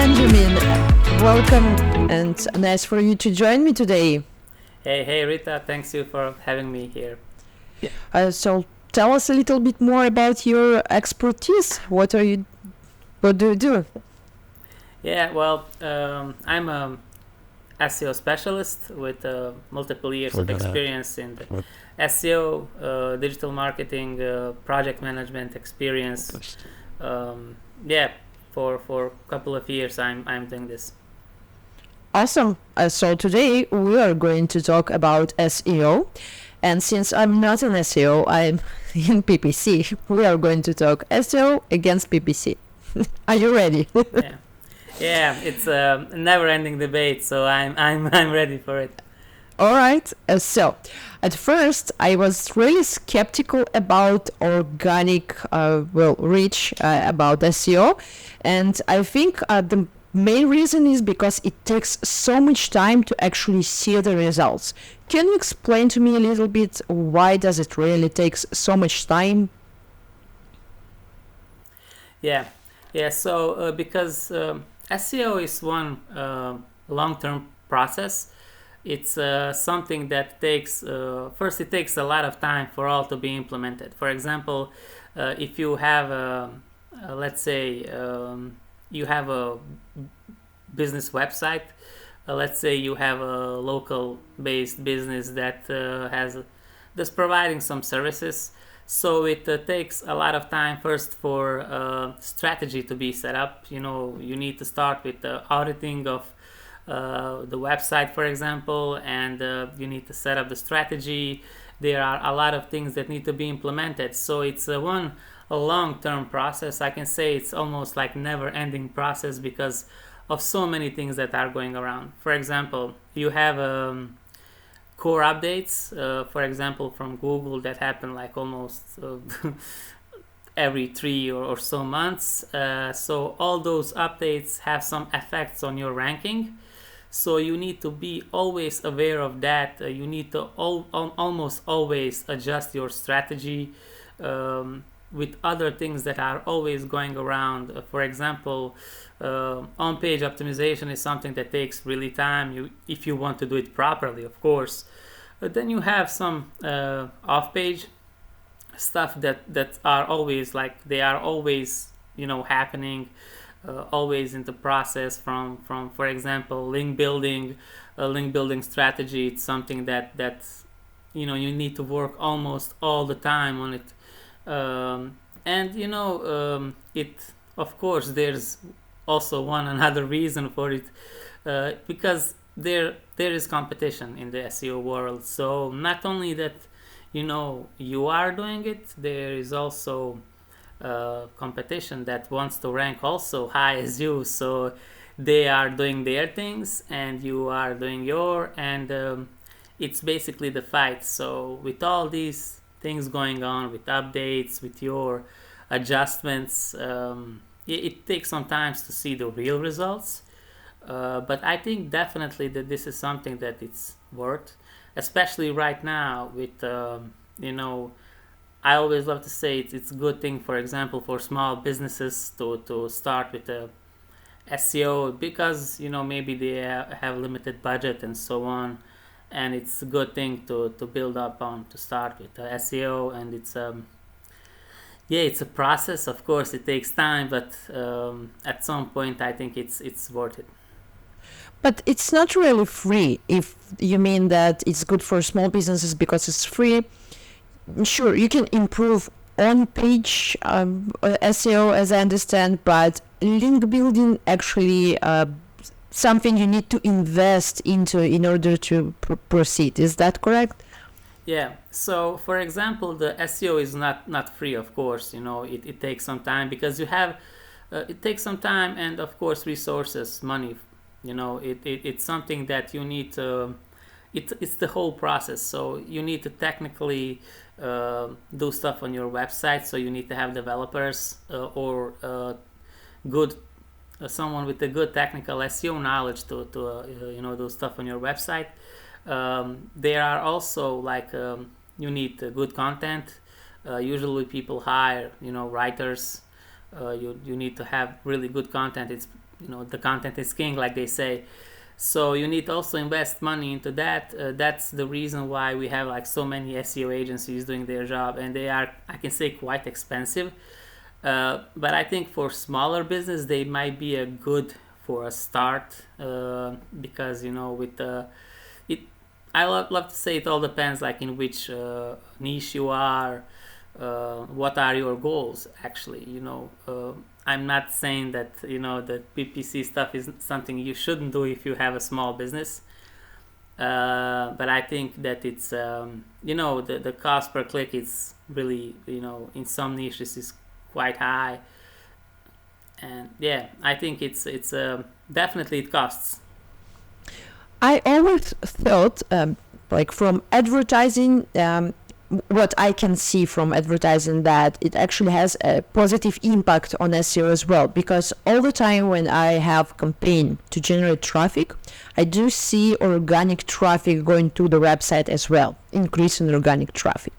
Benjamin. Welcome and nice for you to join me today. Hey Rita, thanks you for having me here. So tell us a little bit more about your expertise. What do you do? Yeah, well, I'm a SEO specialist with multiple years of experience in the SEO, digital marketing, project management experience. Yeah, for a couple of years I'm doing this. Awesome. So today we are going to talk about SEO. And since I'm not an SEO, I'm in PPC. We are going to talk SEO against PPC. Are you ready? Yeah, it's a never-ending debate, so I'm ready for it. All right. So, at first, I was really skeptical about organic, reach about SEO, and I think the main reason is because it takes so much time to actually see the results. Can you explain to me a little bit why does it really takes so much time? Yeah. So because SEO is one long-term process. It's something that takes first it takes a lot of time for all to be implemented. For example, if you have let's say you have a business website, let's say you have a local based business that's providing some services. So it takes a lot of time first for strategy to be set up. You need to start with the auditing of the website, for example, and you need to set up the strategy. There are a lot of things that need to be implemented. So it's a long-term process. I can say it's almost like never-ending process because of so many things that are going around. For example, you have core updates, for example, from Google that happen like almost every 3 or so months. So all those updates have some effects on your ranking. So you need to be always aware of that. You need to almost always adjust your strategy with other things that are always going around. For example, on-page optimization is something that takes really time if you want to do it properly, of course. But then you have some off-page stuff that are always they are always happening. Always in the process from for example link building strategy. It's something that you need to work almost all the time on it, and it of course there's also another reason for it, because there is competition in the SEO world. So not only that you are doing it, there is also competition that wants to rank also high as you. So they are doing their things and you are doing your, and it's basically the fight. So with all these things going on, with updates, with your adjustments, it takes some time to see the real results, but I think definitely that this is something that it's worth, especially right now with I always love to say it's a good thing, for example, for small businesses to start with a SEO, because maybe they have limited budget and so on, and it's a good thing to build up on, to start with SEO. And it's it's a process. Of course it takes time, but at some point I think it's worth it. But it's not really free. If you mean that it's good for small businesses because it's free, sure, you can improve on-page SEO, as I understand, but link building actually something you need to invest into in order to proceed. Is that correct? Yeah. So, for example, the SEO is not free, of course. It takes some time because you have it takes some time and, of course, resources, money. It's something that you need to. It's the whole process. So you need to technically do stuff on your website. So you need to have developers or good someone with a good technical SEO knowledge to do stuff on your website. There are also you need good content. Usually people hire writers. You need to have really good content. It's the content is king, like they say. So you need to also invest money into that. That's the reason why we have like so many SEO agencies doing their job, and they are, I can say, quite expensive. But I think for smaller business, they might be a good for a start, because with it, I love to say it all depends like in which niche you are, what are your goals actually. I'm not saying that that PPC stuff is something you shouldn't do if you have a small business, but I think that it's the cost per click is really in some niches is quite high, and yeah, I think it's definitely it costs. I always thought, like from advertising, what I can see from advertising, that it actually has a positive impact on SEO as well. Because all the time when I have campaign to generate traffic, I do see organic traffic going to the website as well, increasing organic traffic.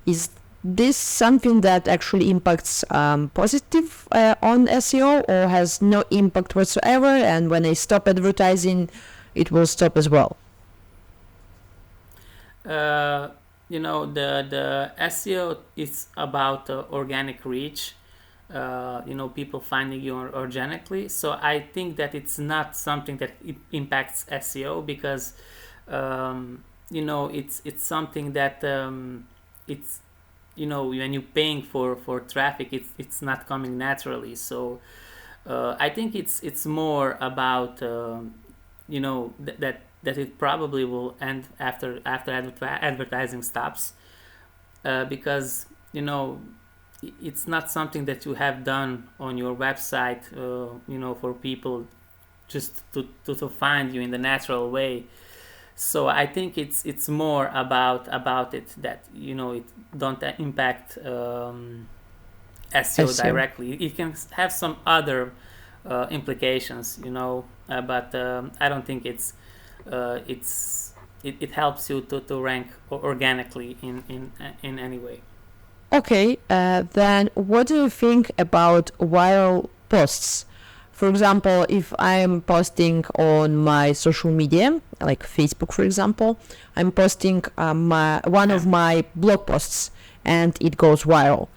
Is this something that actually impacts positive on SEO, or has no impact whatsoever, and when I stop advertising it will stop as well? The SEO is about organic reach, people finding you organically. So I think that it's not something that impacts SEO, because it's something that it's when you're paying for traffic, it's not coming naturally. So I think it's more about that it probably will end after advertising stops, because it's not something that you have done on your website for people just to find you in the natural way. So I think it's more about it, that it don't impact SEO directly. It can have some other implications, but I don't think it helps you to rank organically in any way. Okay, then what do you think about viral posts? For example, if I'm posting on my social media, like Facebook, for example, I'm posting one of my blog posts and it goes viral.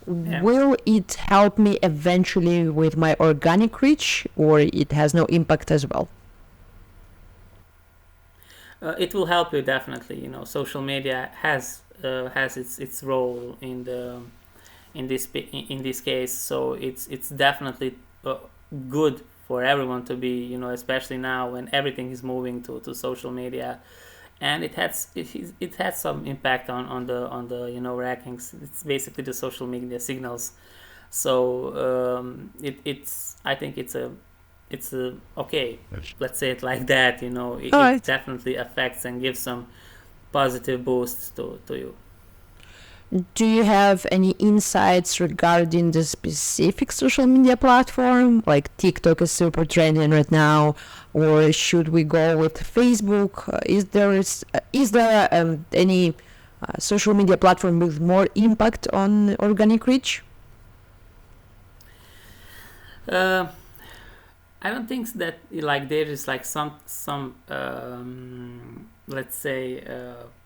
Yeah. Will it help me eventually with my organic reach, or it has no impact as well? It will help you definitely. Social media has its role in this case, so it's definitely good for everyone to be, especially now when everything is moving to social media, and it has some impact on the rankings. It's basically the social media signals. So I think it's okay. Let's say it like that. It definitely affects and gives some positive boosts to you. Do you have any insights regarding the specific social media platform? Like TikTok is super trending right now, or should we go with Facebook? Is there any social media platform with more impact on organic reach? I don't think that there is some let's say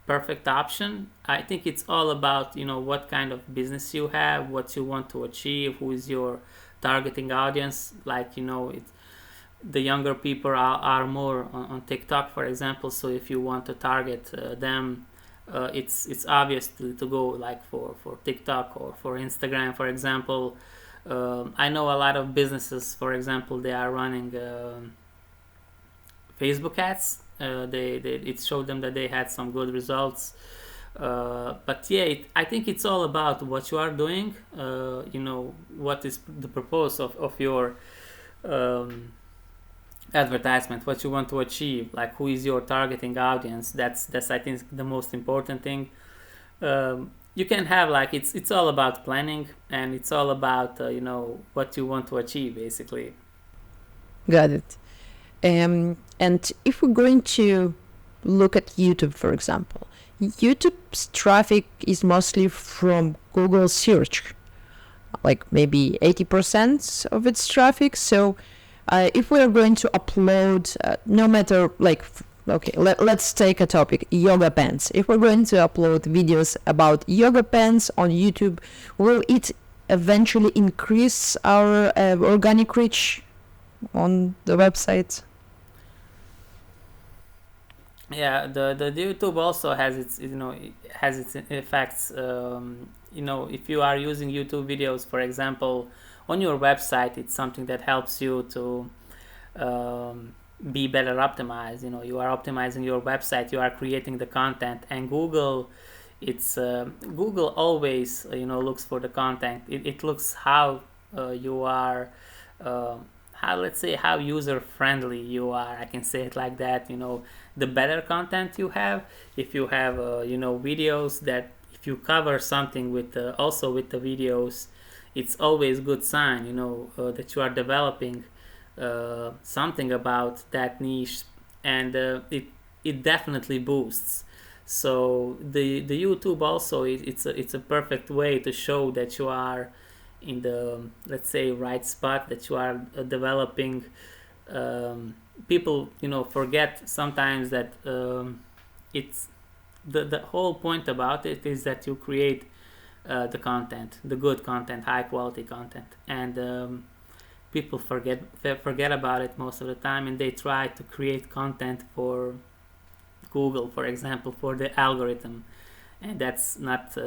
perfect option. I think it's all about what kind of business you have, what you want to achieve, who is your targeting audience. The younger people are more on TikTok, for example. So if you want to target them, it's obvious to go for TikTok or for Instagram, for example. I know a lot of businesses, for example, they are running Facebook ads. It showed them that they had some good results, but yeah, I think it's all about what you are doing. What is the purpose of your advertisement, what you want to achieve, who is your targeting audience. That's I think the most important thing. You can have it's all about planning, and it's all about what you want to achieve, basically. Got it. And if we're going to look at YouTube, for example, YouTube's traffic is mostly from Google search, maybe 80% of its traffic. So if we're going to upload, no matter like, okay, let's take a topic, yoga pants. If we're going to upload videos about yoga pants on YouTube, will it eventually increase our organic reach on the website? Yeah, the YouTube also has its, it has its effects. If you are using YouTube videos, for example, on your website, it's something that helps you to be better optimized. You are optimizing your website, you are creating the content, and Google always looks for the content. It looks how you are, how user friendly you are. I can say it like that. The better content you have, if you have videos that, if you cover something with also with the videos, it's always good sign that you are developing something about that niche, and it definitely boosts. So the YouTube also, it's a perfect way to show that you are in the, let's say, right spot, that you are developing. People forget sometimes that it's the whole point about it is that you create the content, the good content, high quality content, and people forget about it most of the time, and they try to create content for Google, for example, for the algorithm, and that's not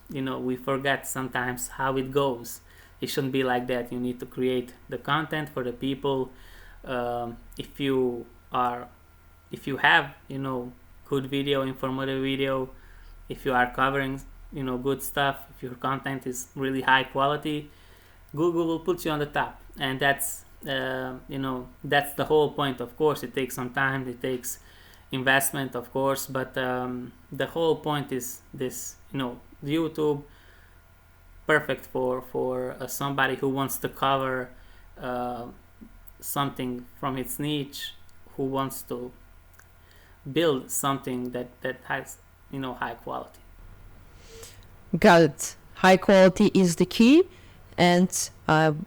we forget sometimes how it goes. It shouldn't be like that. You need to create the content for the people. If you have good video, informative video, if you are covering good stuff, if your content is really high quality, Google will put you on the top, and that's that's the whole point. Of course, it takes some time, it takes investment, of course, but the whole point is this. YouTube, perfect for somebody who wants to cover something from its niche, who wants to build something that has high quality. Got it. High quality is the key, and from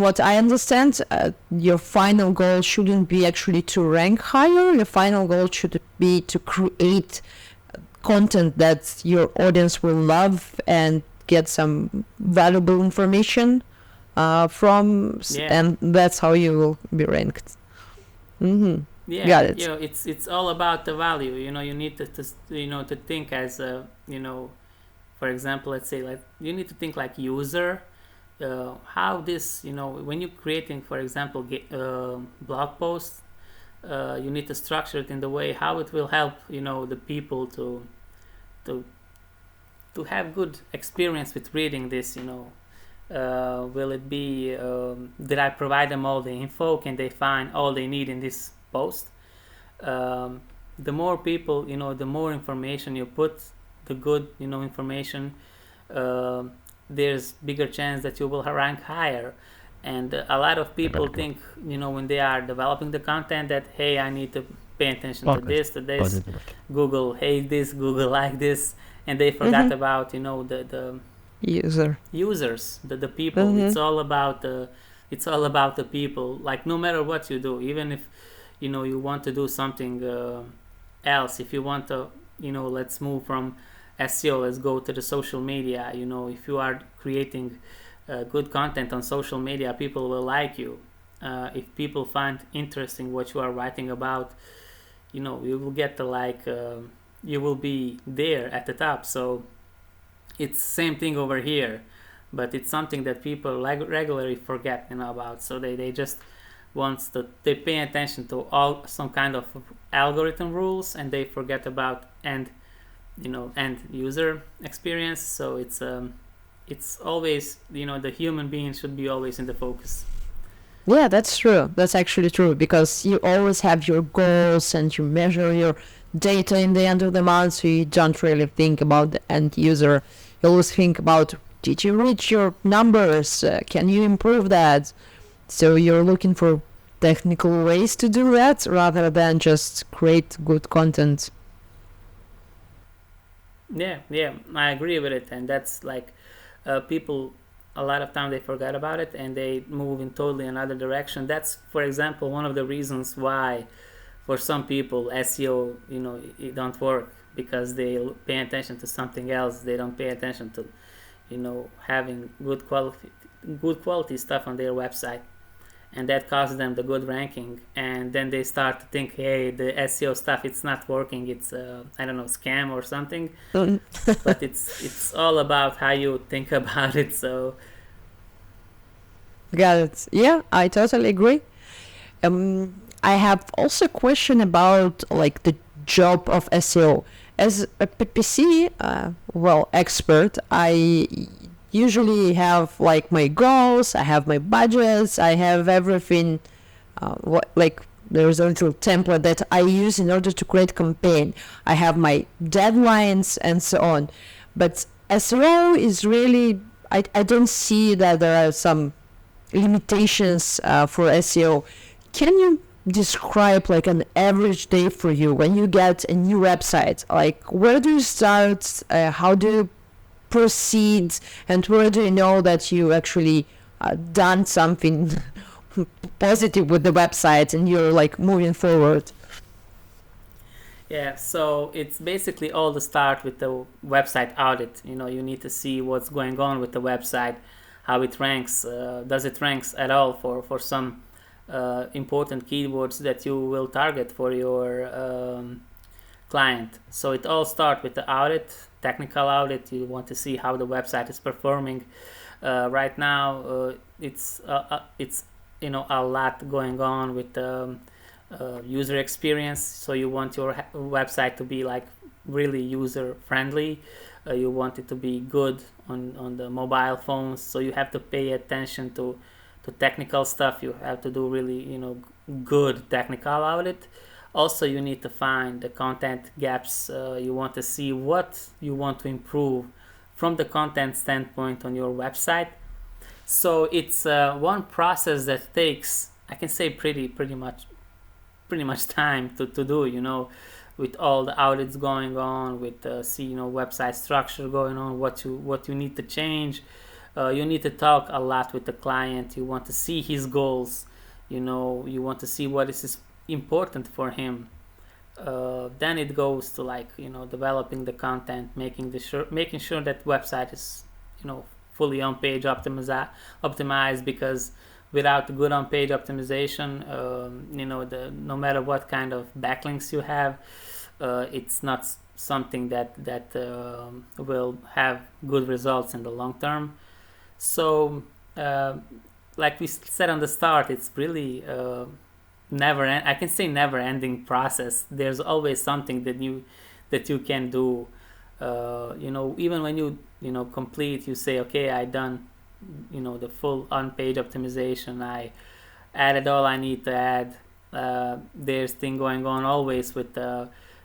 what I understand, your final goal shouldn't be actually to rank higher. Your final goal should be to create content that your audience will love and get some valuable information from, and that's how you will be ranked. Mm-hmm. Yeah, got it. It's all about the value. You need to think as for example, let's say, like, you need to think like user. How this, when you're creating, for example, blog posts, you need to structure it in the way how it will help the people to have good experience with reading this. Will it be did I provide them all the info? Can they find all they need in this post? The more people, the more information you put, the good information, there's bigger chance that you will rank higher. And a lot of people think, when they are developing the content, that, hey, I need to pay attention to this. Google hate this, Google like this, and they forgot about the users, the people. It's all about the people. Like, no matter what you do, even if you want to do something else, if you want to let's move from SEO, let's go to the social media. If you are creating good content on social media, people will like you. If people find interesting what you are writing about, you will get you will be there at the top. So it's same thing over here, but it's something that people regularly forget about. So they just they pay attention to some kind of algorithm rules, and they forget about end user experience. So it's always the human being should be always in the focus. Yeah, that's true. That's actually true, because you always have your goals and you measure your data in the end of the month, so you don't really think about the end user. You always think about, did you reach your numbers? Can you improve that? So you're looking for technical ways to do that rather than just create good content. Yeah, I agree with it. And that's like people a lot of time they forget about it and they move in totally another direction. That's, for example, one of the reasons why for some people SEO, it don't work, because they pay attention to something else. They don't pay attention to, having good quality stuff on their website, and that causes them the good ranking. And then they start to think, hey, the SEO stuff, it's not working. It's I don't know, scam or something. But it's all about how you think about it. So Got it. Yeah, I totally agree. I have also a question about like the job of SEO. As a PPC, expert, I usually have like my goals, I have my budgets, I have everything. There's a little template that I use in order to create campaign. I have my deadlines and so on. But SEO is really, I don't see that there are some limitations for SEO. Can you describe like an average day for you when you get a new website? Like, where do you start? How do you proceed? And where do you know that you actually done something positive with the website and you're like moving forward? yeah, so it's basically all the start with the website audit. You need to see what's going on with the website, how it ranks. Does it ranks at all for some important keywords that you will target for your client? So it all starts with the audit, technical audit. You want to see how the website is performing. Right now, it's a lot going on with user experience. So you want your website to be like really user friendly. You want it to be good on the mobile phones. So you have to pay attention to technical stuff. You have to do really good technical audit. Also, you need to find the content gaps. You want to see what you want to improve from the content standpoint on your website. So it's one process that takes, I can say, pretty much time to do, with all the audits going on, with website structure going on, what you need to change. You need to talk a lot with the client. You want to see his goals. You want to see what is important for him. Then it goes to developing the content, making sure that website is fully on page optimized, because without good on page optimization, no matter what kind of backlinks you have, it's not something that will have good results in the long term. So like we said on the start, it's really I can say never ending process. There's always something that you can do. Even when you complete, you say, okay, I done the full on page optimization, I added all I need to add. There's thing going on always with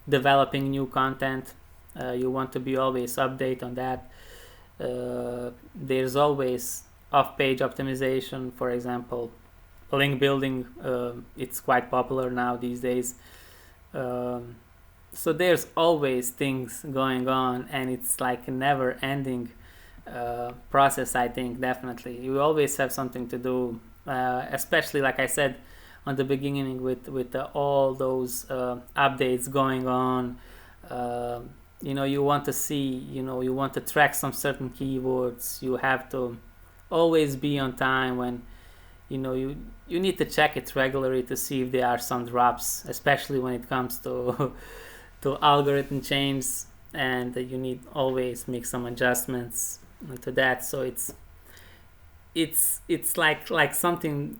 developing new content. You want to be always update on that. There's always off-page optimization, for example, link building. It's quite popular now these days. So there's always things going on, and it's like a never-ending process. I think definitely you always have something to do, especially like I said on the beginning with all those updates going on. You want to see, you want to track some certain keywords. You have to always be on time when you need to check it regularly to see if there are some drops, especially when it comes to algorithm changes, and you need always make some adjustments to that. So it's like something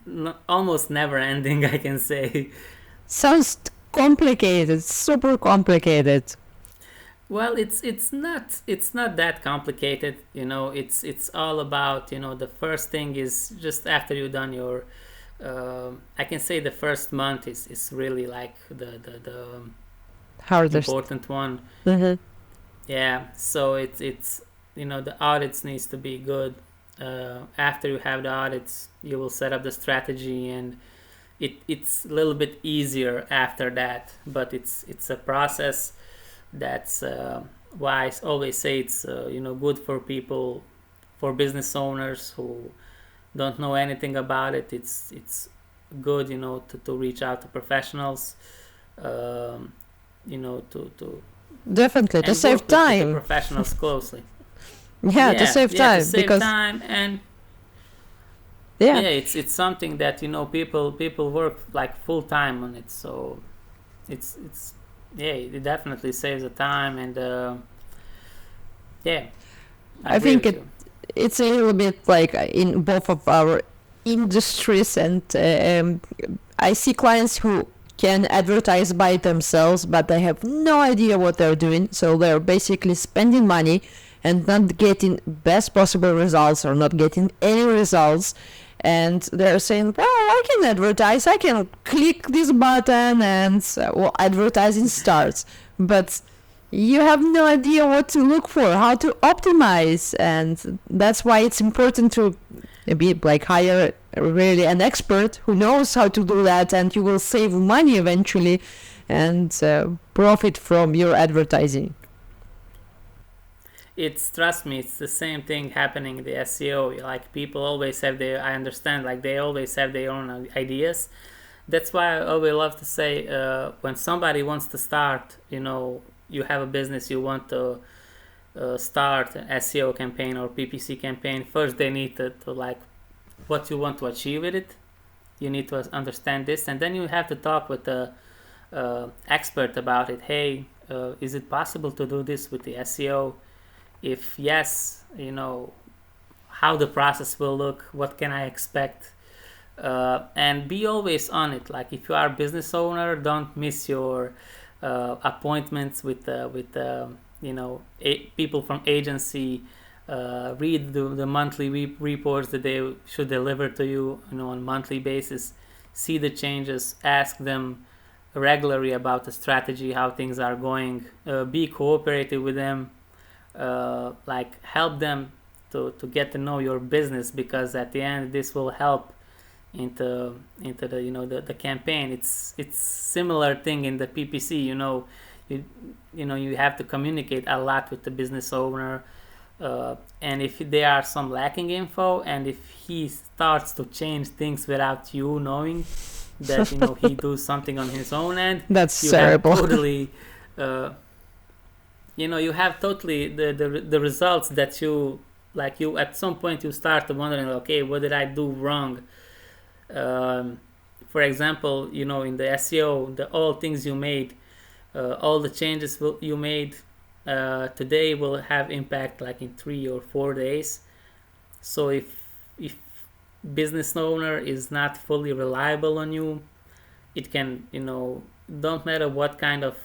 almost never ending, I can say. Sounds complicated, super complicated. Well, it's not that complicated. It's all about, the first thing is just after you've done your I can say the first month is really like the Hardest. important one. Mm-hmm. Yeah, so it's the audits needs to be good. After you have the audits, you will set up the strategy, and it's a little bit easier after that. But it's a process. That's why I always say it's good for people for business owners who don't know anything about it, it's good, to reach out to professionals, um, to Definitely to and save work with the time. professionals closely. Yeah, to save Yeah, to time save because time. And yeah, yeah, it's something that people work like full time on it, so it's yeah, it definitely saves the time. And yeah, I I agree think with you. it's a little bit like in both of our industries, and I see clients who can advertise by themselves, but they have no idea what they're doing, so they're basically spending money and not getting best possible results or not getting any results. And they're saying, well, I can advertise, I can click this button and well, advertising starts. But you have no idea what to look for, how to optimize, and that's why it's important to be like hire really an expert who knows how to do that, and you will save money eventually and profit from your advertising. It's, trust me, it's the same thing happening in the SEO. Like, people always have their, I understand, like they always have their own ideas. That's why I always love to say, when somebody wants to start, you have a business, you want to start an SEO campaign or PPC campaign. First they need to like what you want to achieve with it. You need to understand this, and then you have to talk with the expert about it. Hey, is it possible to do this with the SEO? If yes, how the process will look, what can I expect, and be always on it. Like, if you are a business owner, don't miss your appointments with people from agency. Read the monthly reports that they should deliver to you, on a monthly basis. See the changes, ask them regularly about the strategy, how things are going. Be cooperative with them, like help them to get to know your business, because at the end this will help into the campaign. It's similar thing in the PPC. You have to communicate a lot with the business owner, and if there are some lacking info, and if he starts to change things without you knowing that he does something on his own end, That's you terrible. have totally you have totally the results that you at some point you start wondering, okay, what did I do wrong? For example, in the SEO, all things you made, all the changes you made today will have impact like in 3 or 4 days. So if business owner is not fully reliable on you, it can, don't matter what kind of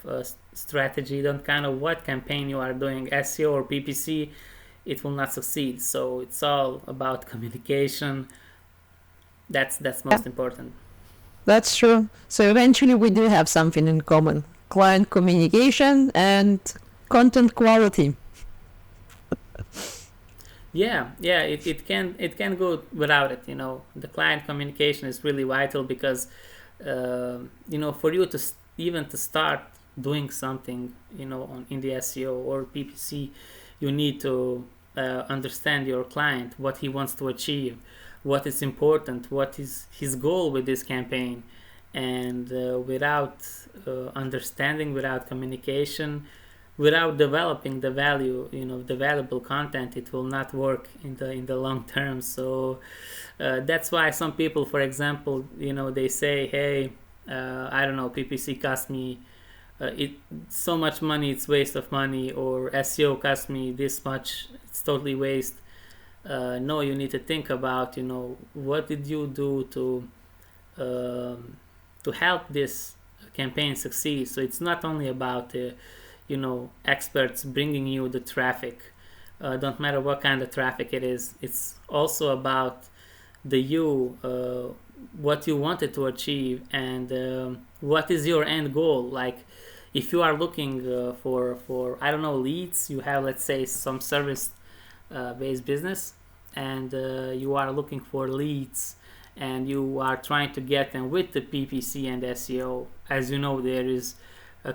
strategy, don't kind of what campaign you are doing, SEO or PPC, it will not succeed. So it's all about communication. That's Yeah, most important. that's true. So eventually we do have something in common: client communication and content quality. Yeah, it can go without it. The client communication is really vital, because for you to even to start doing something, in the SEO or PPC, you need to understand your client, what he wants to achieve, what is important, what is his goal with this campaign. And without understanding, without communication, without developing the value, the valuable content, it will not work in the long term. So that's why some people, for example, they say, hey, I don't know, PPC cost me it so much money, it's waste of money, or SEO cost me this much, it's totally waste. No, you need to think about, what did you do to help this campaign succeed. So it's not only about experts bringing you the traffic. Don't matter what kind of traffic it is. It's also about what you wanted to achieve, and what is your end goal. Like, if you are looking for I don't know, leads, you have, let's say, some service based business, and you are looking for leads, and you are trying to get them with the PPC and SEO. As you know, there is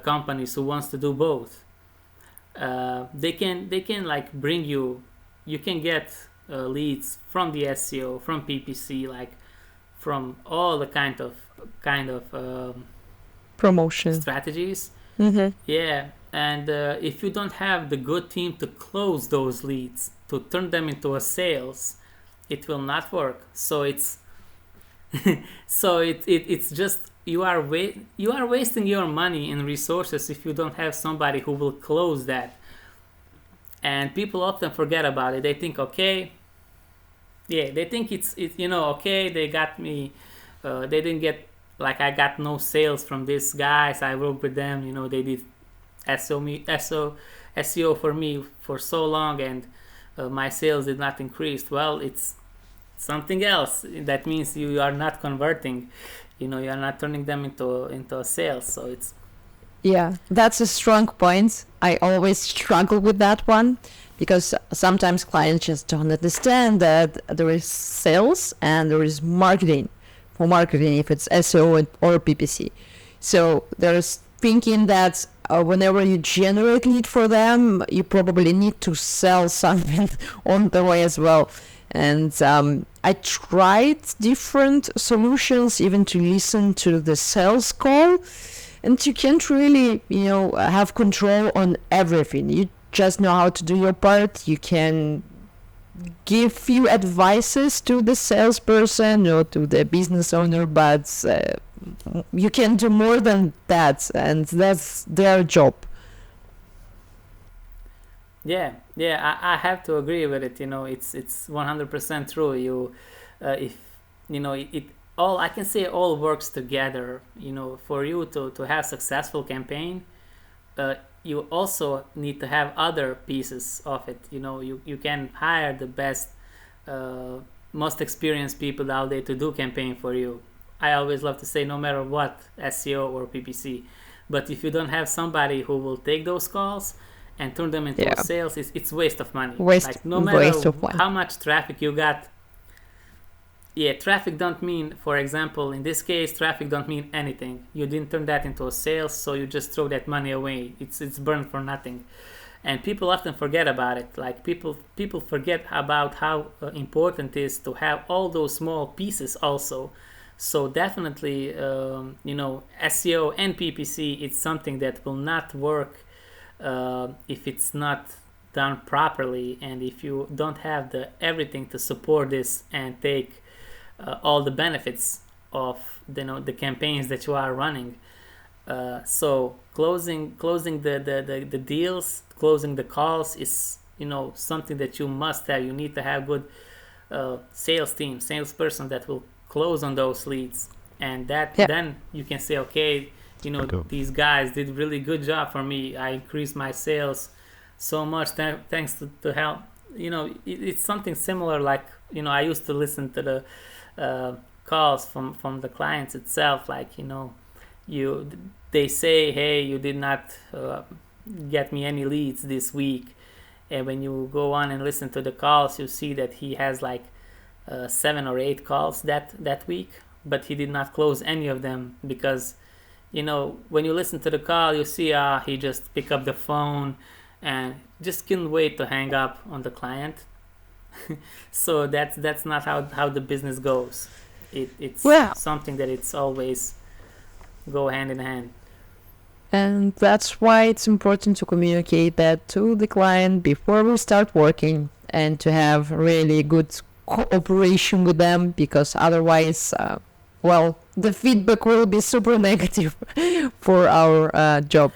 companies who wants to do both. They can like bring you. You can get leads from the SEO, from PPC, like from all the kind of Promotion. strategies. Mm-hmm. Yeah, and if you don't have the good team to close those leads, to turn them into a sales, it will not work. So it's just you are wasting your money and resources if you don't have somebody who will close that. And people often forget about it. They think, okay, yeah, they think it's okay, they got me, they didn't get, like, I got no sales from these guys. I worked with them, they did SEO for me for so long, and my sales did not increase. Well, it's something else. That means you are not converting, you are not turning them into a sales. So it's Yeah, that's a strong point. I always struggle with that one because sometimes clients just don't understand that there is sales and there is marketing for marketing if it's SEO or PPC. So there's thinking that whenever you generate lead for them, you probably need to sell something on the way as well. And I tried different solutions, even to listen to the sales call, and you can't really, have control on everything. You just know how to do your part. You can give few advices to the salesperson or to the business owner, but you can do more than that, and that's their job. yeah, I have to agree with it. It's 100% true. If it all, I can say, all works together. For you to have successful campaign, you also need to have other pieces of it. You can hire the best, most experienced people out there to do campaign for you. I always love to say, no matter what, SEO or PPC, but if you don't have somebody who will take those calls and turn them into Yeah. sales, it's waste of money. Waste Like, no matter waste of one. how much traffic you got. Yeah, traffic don't mean, for example, in this case, traffic don't mean anything. You didn't turn that into a sales, so you just throw that money away. It's burned for nothing. And people often forget about it. Like, people forget about how important it is to have all those small pieces also. So definitely, SEO and PPC, it's something that will not work if it's not done properly, and if you don't have the everything to support this and take all the benefits of the campaigns that you are running. So closing the deals, closing the calls is something that you must have. You need to have good salesperson that will close on those leads, and that Yeah. then you can say, okay, these guys did really good job for me. I increased my sales so much thanks to help. It's something similar, like, I used to listen to the calls from the clients itself, like, they say, hey, you did not get me any leads this week, and when you go on and listen to the calls, you see that he has like 7 or 8 calls that week, but he did not close any of them because when you listen to the call, you see he just pick up the phone and just couldn't wait to hang up on the client. So that's not how the business goes. It's Well, something that it's always go hand in hand. and that's why it's important to communicate that to the client before we start working and to have really good cooperation with them, because otherwise, the feedback will be super negative for our job.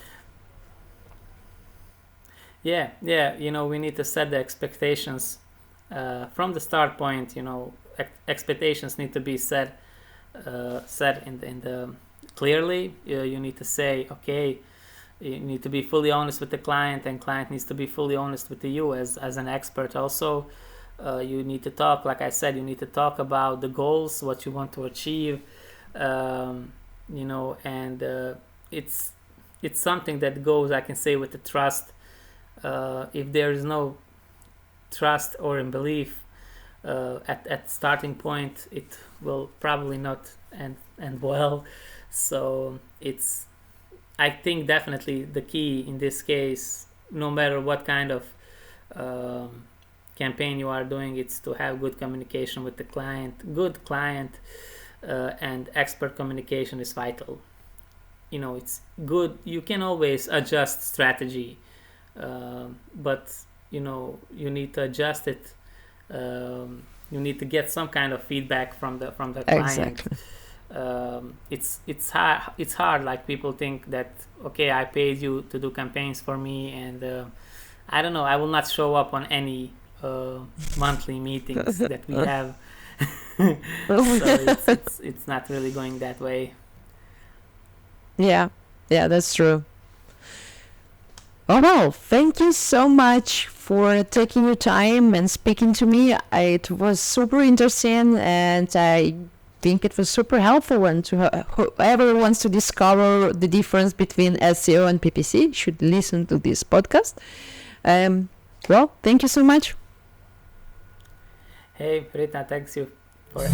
Yeah, we need to set the expectations from the start point. Expectations need to be set in the clearly. You need to say, okay, you need to be fully honest with the client, and client needs to be fully honest with you as an expert also. You need to talk, like I said, you need to talk about the goals, what you want to achieve, and it's something that goes, I can say, with the trust. If there is no trust or in belief at starting point, it will probably not end well. So it's, I think, definitely the key in this case, no matter what kind of campaign you are doing, it's to have good communication with the client. Good client and expert communication is vital. It's good. You can always adjust strategy, but you need to adjust it. You need to get some kind of feedback from the client. Exactly. It's hard. Like, people think that, okay, I paid you to do campaigns for me, and I don't know, I will not show up on any monthly meetings that we have. So it's not really going that way. Yeah, that's true. Oh, well, thank you so much for taking your time and speaking to me. It was super interesting, and I think it was super helpful. And to whoever wants to discover the difference between SEO and PPC should listen to this podcast. Well, thank you so much. Hey, Rita, thanks you for